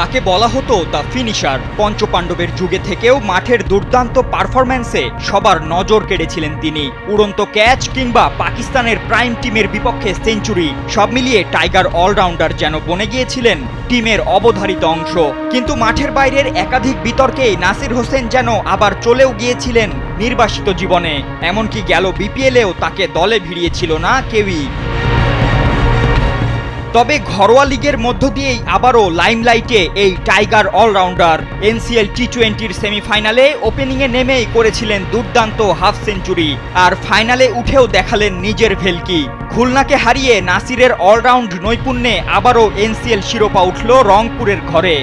তাকে বলা হতো দ্য ফিনিশার। পঞ্চপাণ্ডবের যুগে থেকেও মাঠের দুর্দান্ত পারফরম্যান্সে সবার নজর কেড়েছিলেন তিনি। উড়ন্ত ক্যাচ কিংবা পাকিস্তানের প্রাইম টিমের বিপক্ষে সেঞ্চুরি, সব মিলিয়ে টাইগার অলরাউন্ডার যেন বনে গিয়েছিলেন টিমের অবধারিত অংশ। কিন্তু মাঠের বাইরের একাধিক বিতর্কেই নাসির হোসেন যেন আবার চলেও গিয়েছিলেন নির্বাসিত জীবনে। এমনকি গেল বিপিএলেও তাকে দলে ভিড়িয়েছিল না কেউই। তবে ঘরোয়া লিগের মধ্য দিয়েই আবারও লাইমলাইটে এই টাইগার অলরাউন্ডার। এনসিএল টি20-র সেমিফাইনালে ওপেনিংয়ে নেমেই করেছিলেন দুর্দান্ত হাফ সেঞ্চুরি, আর ফাইনালে উঠেও দেখালেন নিজের ভেলকি। খুলনাকে হারিয়ে নাসিরের অলরাউন্ড নৈপুণ্যে আবারও এনসিএল শিরোপা উঠল রংপুরের ঘরে।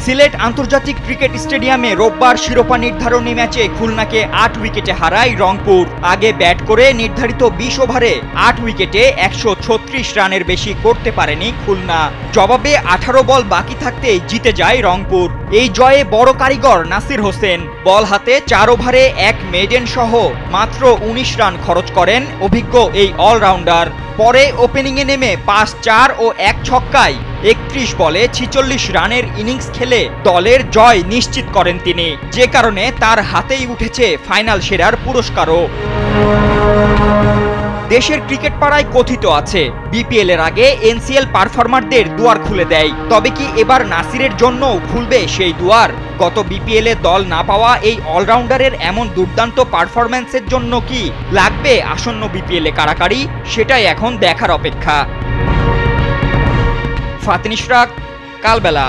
সিলেট আন্তর্জাতিক ক্রিকেট স্টেডিয়ামে রোববার শিরোপা নির্ধারণী ম্যাচে খুলনাকে 8 উইকেটে হারায় রংপুর। আগে ব্যাট করে নির্ধারিত 20 ওভারে 8 উইকেটে 136 রানের বেশি করতে পারেনি খুলনা। জবাবে 18 বল বাকি থাকতেই জিতে যায় রংপুর। এই জয়ে বড় কারিগর নাসির হোসেন। বল হাতে 4 ওভারে 1 মেডেন সহ মাত্র 19 রান খরচ করেন অভিজ্ঞ এই অলরাউন্ডার। পরে ওপেনিংয়ে নেমে 5 4 ও 1 ছক্কায় 31 বলে 46 রানের ইনিংস খেলে দলের জয় নিশ্চিত করেন তিনি, যে কারণে তার হাতেই উঠেছে ফাইনাল সেরার পুরস্কারও। দেশের ক্রিকেট পাড়ায় কথিত আছে, বিপিএল এর আগে এনসিএল পারফর্মারদের দুয়ার খুলে দেয়। তবে কি এবার নাসিরের জন্যও খুলবে সেই দুয়ার? গত বিপিএল এ দল না পাওয়া এই অলরাউন্ডারের এমন দুর্দান্ত পারফরম্যান্সের জন্য কি লাগবে আসন্ন বিপিএল এ কারাকারি? সেটাই এখন দেখার অপেক্ষা। ফাতিন ইশরাক, কালবেলা।